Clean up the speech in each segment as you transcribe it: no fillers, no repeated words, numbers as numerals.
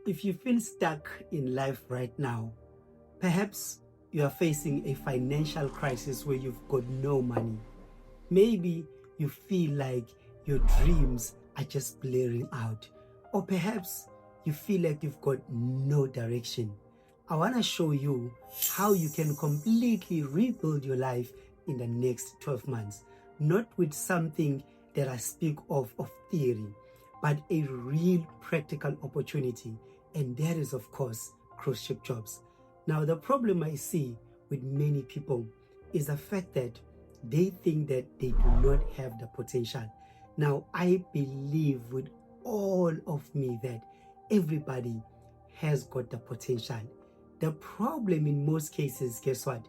If you feel stuck in life right now, perhaps you are facing a financial crisis where you've got no money. Maybe you feel like your dreams are just blaring out. Or perhaps you feel like you've got no direction. I want to show you how you can completely rebuild your life in the next 12 months. Not with something that I speak of theory, but a real practical opportunity. And that is, of course, cruise ship jobs. Now, the problem I see with many people is the fact that they think that they do not have the potential. Now, I believe with all of me that everybody has got the potential. The problem in most cases, guess what?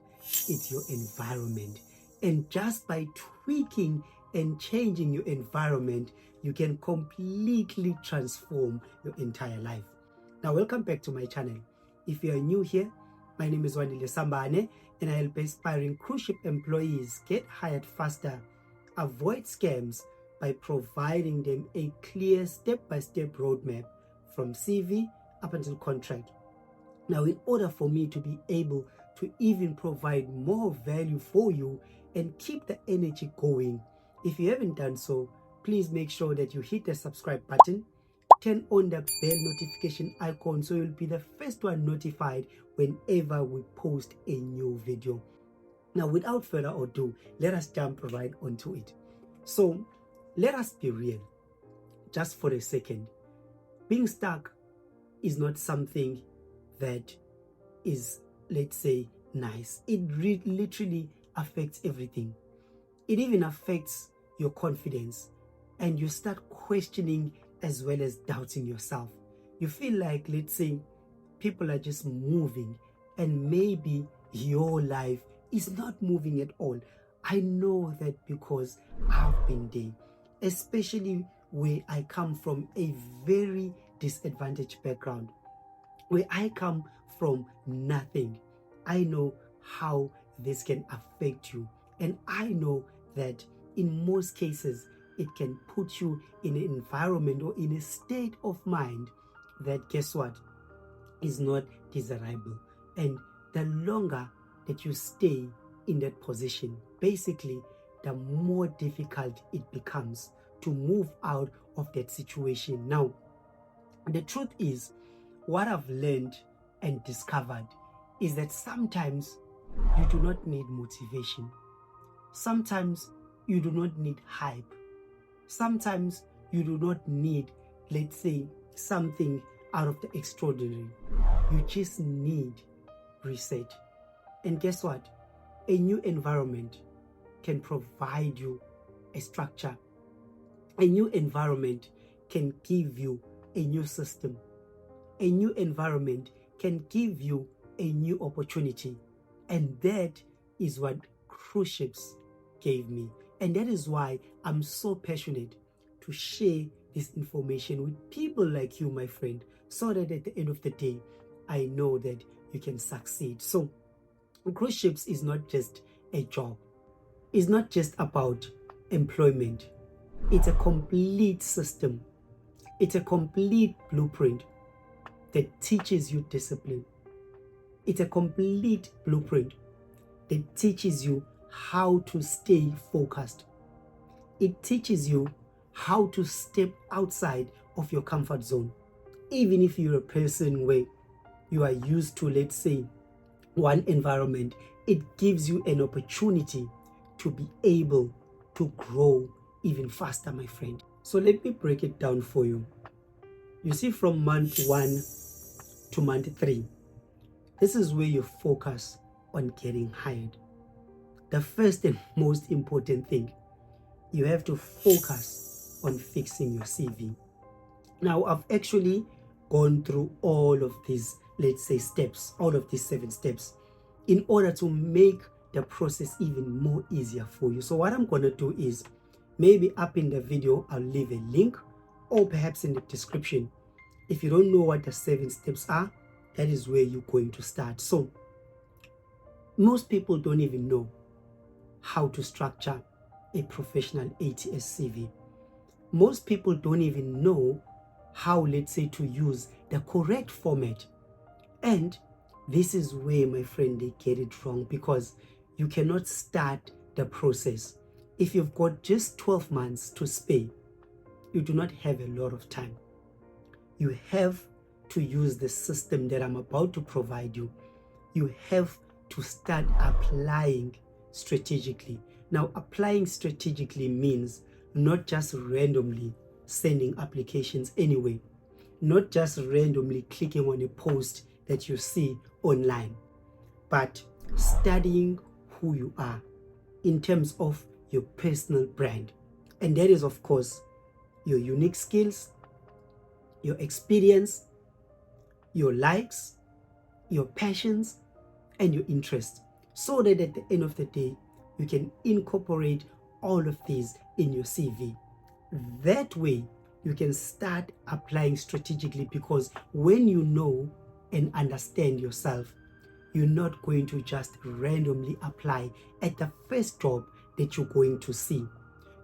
It's your environment. And just by tweaking and changing your environment, you can completely transform your entire life. Now, welcome back to my channel. If you are new here, my name is Wandile Sambane, and I help aspiring cruise ship employees get hired faster, avoid scams by providing them a clear step-by-step roadmap from CV up until contract. Now, in order for me to be able to even provide more value for you and keep the energy going, if you haven't done so, please make sure that you hit the subscribe button, turn on the bell notification icon so you'll be the first one notified whenever we post a new video. Now, without further ado, let us jump right onto it. So, let us be real, just for a second. Being stuck is not something that is, let's say, nice. It literally affects everything. It even affects your confidence, and you start questioning as well as doubting yourself. You feel like, let's say, people are just moving and maybe your life is not moving at all. I know that because I've been there, especially where I come from a very disadvantaged background, where I come from nothing. I know how this can affect you, and I know that in most cases it can put you in an environment or in a state of mind that, guess what, is not desirable. And the longer that you stay in that position, basically the more difficult it becomes to move out of that situation. Now, the truth is, what I've learned and discovered is that sometimes you do not need motivation. Sometimes you do not need hype. Sometimes you do not need, let's say, something out of the extraordinary. You just need reset. And guess what? A new environment can provide you a structure. A new environment can give you a new system. A new environment can give you a new opportunity. And that is what cruise ships gave me. And that is why I'm so passionate to share this information with people like you, my friend, so that at the end of the day, I know that you can succeed. So, cruise ships is not just a job. It's not just about employment. It's a complete system. It's a complete blueprint that teaches you discipline. It's a complete blueprint that teaches you how to stay focused. It teaches you how to step outside of your comfort zone. Even if you're a person where you are used to, let's say, one environment, it gives you an opportunity to be able to grow even faster, my friend. So let me break it down for you. You see, from month 1 to month 3, this is where you focus on getting hired. The first and most important thing, you have to focus on fixing your CV. Now, I've actually gone through all of these, let's say, steps, all of these 7 steps, in order to make the process even more easier for you. So what I'm going to do is, maybe up in the video, I'll leave a link, or perhaps in the description. If you don't know what the 7 steps are, that is where you're going to start. So most people don't even know how to structure a professional ATS CV. Most people don't even know how, let's say, to use the correct format. And this is where, my friend, they get it wrong, because you cannot start the process. If you've got just 12 months to spare, you do not have a lot of time. You have to use the system that I'm about to provide you. You have to start applying strategically. Now, applying strategically means not just randomly sending applications anyway, not just randomly clicking on a post that you see online, but studying who you are in terms of your personal brand. And that is, of course, your unique skills, your experience, your likes, your passions, and your interests, so that at the end of the day, you can incorporate all of these in your CV. That way, you can start applying strategically, because when you know and understand yourself, you're not going to just randomly apply at the first job that you're going to see.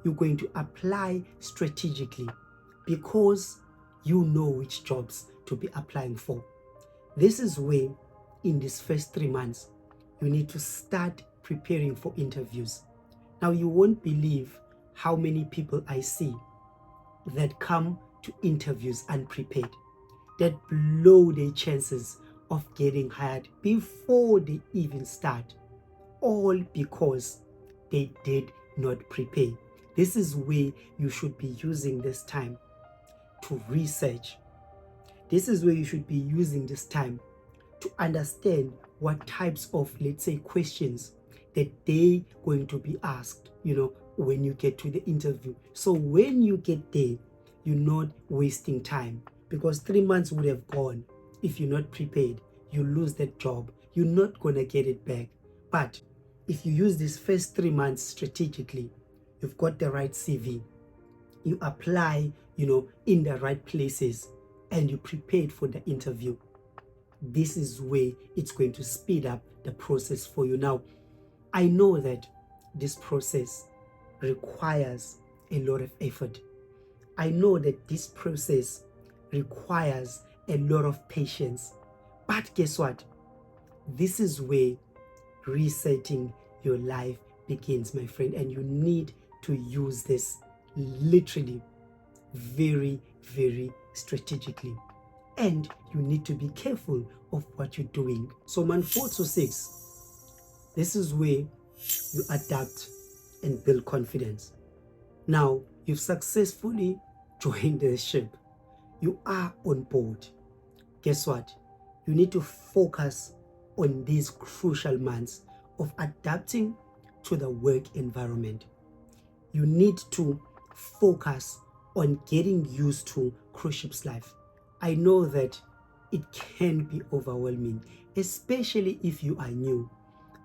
You're going to apply strategically, because you know which jobs to be applying for. This is where, in these first 3 months, you need to start preparing for interviews. Now, you won't believe how many people I see that come to interviews unprepared, that blow their chances of getting hired before they even start, all because they did not prepare. This is where you should be using this time to research. This is where you should be using this time to understand what types of, let's say, questions that they're going to be asked, when you get to the interview. So when you get there, you're not wasting time, because 3 months would have gone. If you're not prepared, you lose that job. You're not going to get it back. But if you use these first 3 months strategically, you've got the right CV, you apply, in the right places, and you prepared for the interview, this is where it's going to speed up the process for you. Now, I know that this process requires a lot of effort. I know that this process requires a lot of patience. But guess what? This is where resetting your life begins, my friend. And you need to use this literally very, very strategically. And you need to be careful of what you're doing. So month 4 to 6, this is where you adapt and build confidence. Now, you've successfully joined the ship. You are on board. Guess what? You need to focus on these crucial months of adapting to the work environment. You need to focus on getting used to cruise ship's life. I know that it can be overwhelming, especially if you are new.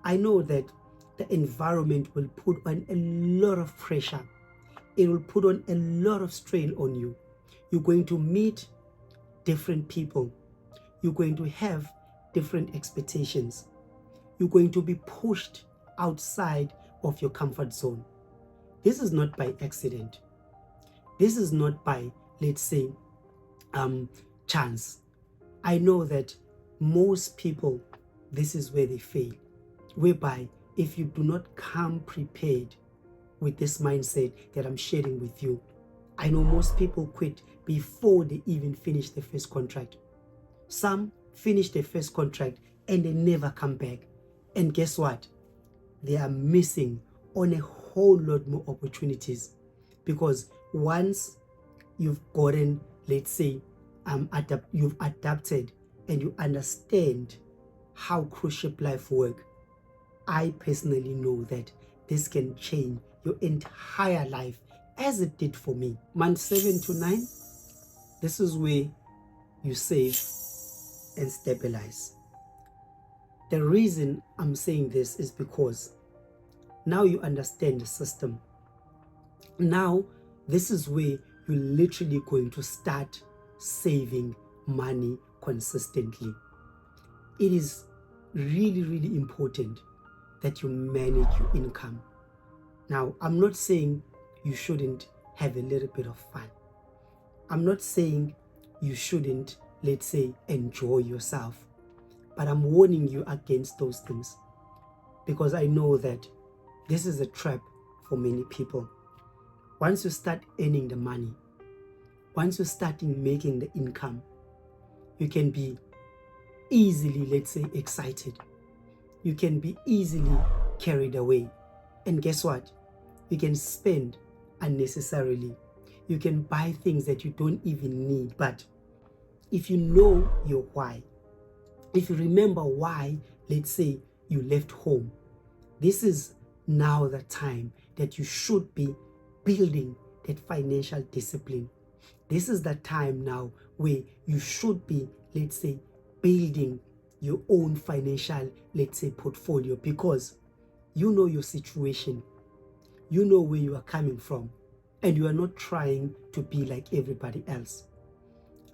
I know that the environment will put on a lot of pressure. It will put on a lot of strain on you. You're going to meet different people. You're going to have different expectations. You're going to be pushed outside of your comfort zone. This is not by accident. This is not by, let's say, chance. I know that most people, this is where they fail, whereby if you do not come prepared with this mindset that I'm sharing with you, I know most people quit before they even finish their first contract. Some finish their first contract and they never come back. And guess what? They are missing on a whole lot more opportunities, because once you've gotten, let's say, you've adapted and you understand how cruise ship life works, I personally know that this can change your entire life, as it did for me. Month 7 to 9, this is where you save and stabilize. The reason I'm saying this is because now you understand the system. Now, this is where you're literally going to start saving money consistently. It is really, really important that you manage your income. Now, I'm not saying you shouldn't have a little bit of fun. I'm not saying you shouldn't, let's say, enjoy yourself. But I'm warning you against those things, because I know that this is a trap for many people. Once you start earning the money, once you start making the income, you can be easily, let's say, excited. You can be easily carried away. And guess what? You can spend unnecessarily. You can buy things that you don't even need. But if you know your why, if you remember why, let's say, you left home, this is now the time that you should be building that financial discipline. This is the time now where you should be, let's say, building your own financial, let's say, portfolio, because you know your situation, you know where you are coming from, and you are not trying to be like everybody else.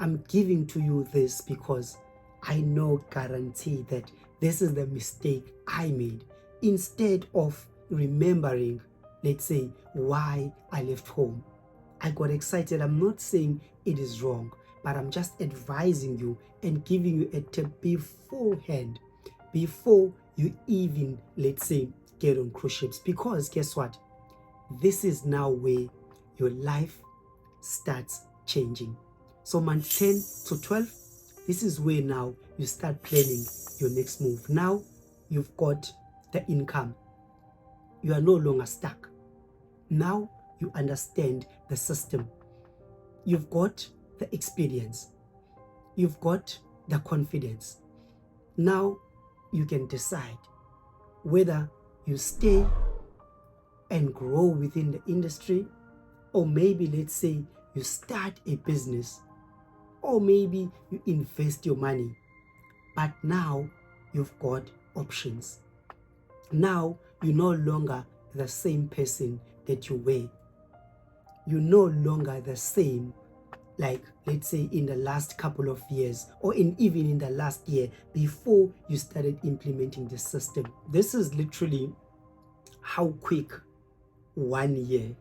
I'm giving to you this because I know, guarantee, that this is the mistake I made. Instead of remembering, let's say, why I left home, I got excited. I'm not saying it is wrong, but I'm just advising you and giving you a tip beforehand, before you even, let's say, get on cruise ships. Because guess what? This is now where your life starts changing. So month 10 to 12, this is where now you start planning your next move. Now you've got the income. You are no longer stuck. Now you understand the system. You've got the experience. You've got the confidence. Now you can decide whether you stay and grow within the industry, or maybe, let's say, you start a business, or maybe you invest your money. But now you've got options. Now you're no longer the same person that you were. You're no longer the same, like, let's say, in the last couple of years, or even in the last year before you started implementing the system. This is literally how quick 1 year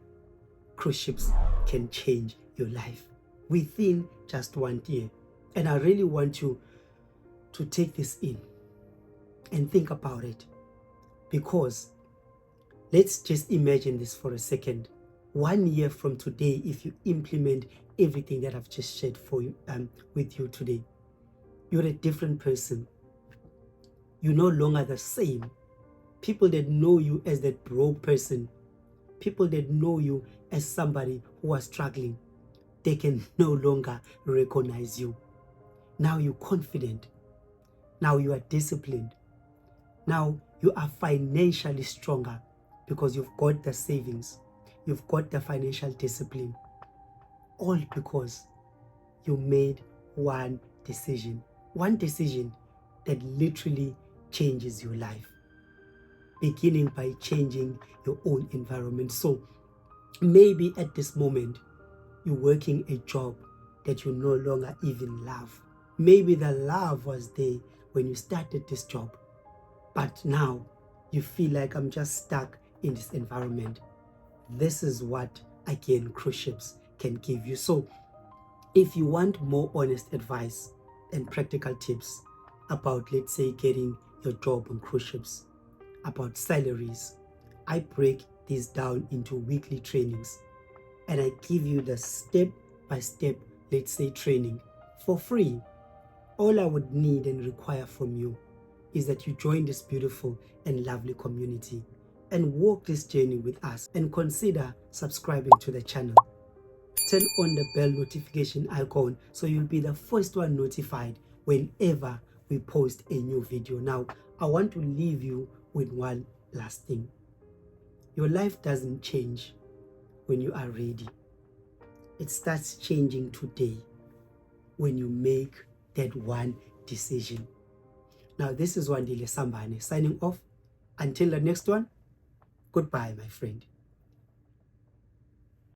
cruise ships can change your life within just 1 year. And I really want you to take this in and think about it, because let's just imagine this for a second. 1 year from today, if you implement everything that I've just shared for you, with you today, you're a different person. You're no longer the same. People that know you as that broke person, people that know you as somebody who was struggling, they can no longer recognize you. Now you're confident. Now you are disciplined. Now you are financially stronger, because you've got the savings. You've got the financial discipline. All because you made one decision. One decision that literally changes your life, beginning by changing your own environment. So maybe at this moment, you're working a job that you no longer even love. Maybe the love was there when you started this job, but now you feel like, I'm just stuck in this environment. This is what, again, cruise ships can give you. So if you want more honest advice and practical tips about, let's say, getting your job on cruise ships, about salaries, I break these down into weekly trainings, and I give you the step-by-step, let's say, training for free. All I would need and require from you is that you join this beautiful and lovely community and walk this journey with us, and consider subscribing to the channel. Turn on the bell notification icon so you'll be the first one notified whenever we post a new video. Now, I want to leave you with one last thing. Your life doesn't change when you are ready. It starts changing today when you make that one decision. Now, this is Wandile Sambane signing off. Until the next one, goodbye, my friend.